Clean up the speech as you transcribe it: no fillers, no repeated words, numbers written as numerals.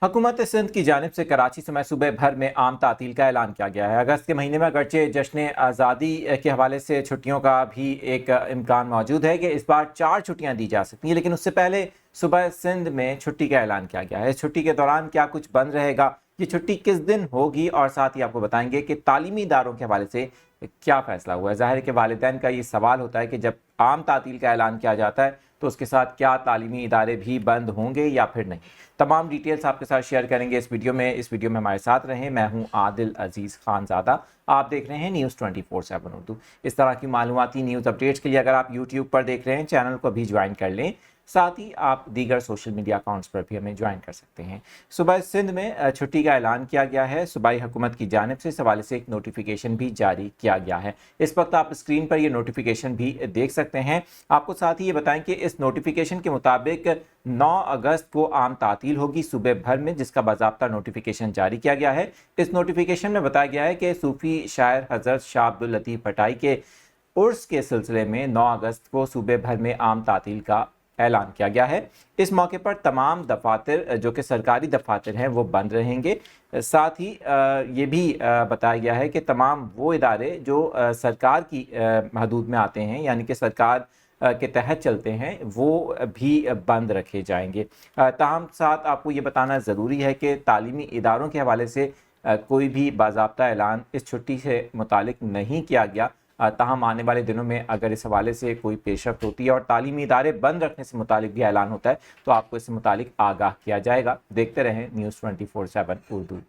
हुकूमत सिंध की जानिब से कराची समय सुबह भर में आम तातील का ऐलान किया गया है। अगस्त के महीने में अगरचे जश्न आज़ादी के हवाले से छुट्टियों का भी एक इम्कान मौजूद है कि इस बार 4 छुट्टियां दी जा सकती हैं, लेकिन उससे पहले सुबह सिंध में छुट्टी का ऐलान किया गया है। इस छुट्टी के दौरान क्या कुछ बंद रहेगा, ये छुट्टी किस दिन होगी, और साथ ही आपको बताएंगे कि तालीमी इदारों के हवाले से क्या फैसला हुआ है। ज़ाहिर है कि वालिदैन का ये सवाल होता है कि जब आम तातील का ऐलान किया जाता है तो उसके साथ क्या तालीमी इदारे भी बंद होंगे या फिर नहीं। तमाम डिटेल्स आपके साथ शेयर करेंगे इस वीडियो में। इस वीडियो में हमारे साथ रहें। मैं हूं आदिल अजीज़ खानज़ादा, आप देख रहे हैं न्यूज़ 24/7 उर्दू। इस तरह की मालूमाती न्यूज़ अपडेट्स के लिए अगर आप यूट्यूब पर देख रहे हैं, चैनल को भी ज्वाइन कर लें। साथ ही आप दीगर सोशल मीडिया अकाउंट्स पर भी हमें ज्वाइन कर सकते हैं। सुबह सिंध में छुट्टी का ऐलान किया गया है। सूबाई हुकूमत की जानिब से इस हवाले से एक नोटिफिकेशन भी जारी किया गया है। इस वक्त आप स्क्रीन पर ये नोटिफिकेशन भी देख सकते हैं। आपको साथ ही ये बताएं कि इस नोटिफिकेशन के मुताबिक 9 अगस्त को आम तातील होगी सुबह भर में, जिसका बाज़ाब्ता नोटिफिकेशन जारी किया गया है। इस नोटिफिकेशन में बताया गया है कि सूफी शायर हज़रत शाह अब्दुल लतीफ़ भटाई के उर्स के सिलसिले में 9 अगस्त को सुबह भर में आम तातील का ऐलान किया गया है। इस मौके पर तमाम दफातर जो कि सरकारी दफातर हैं वो बंद रहेंगे। साथ ही ये भी बताया गया है कि तमाम वो इदारे जो सरकार की हदूद में आते हैं, यानी कि सरकार के तहत चलते हैं, वो भी बंद रखे जाएंगे। ताहम साथ आपको ये बताना ज़रूरी है कि तालीमी इदारों के हवाले से कोई भी बाज़ाब्ता ऐलान इस छुट्टी से मुतालिक नहीं किया गया। ताहम आने वाले दिनों में अगर इस हवाले से कोई पेशरफ्त होती है और तालीमी इदारे बंद रखने से मुतालिक भी ऐलान होता है तो आपको इससे मुतालिक आगाह किया जाएगा। देखते रहें न्यूज़ 24/7 उर्दू।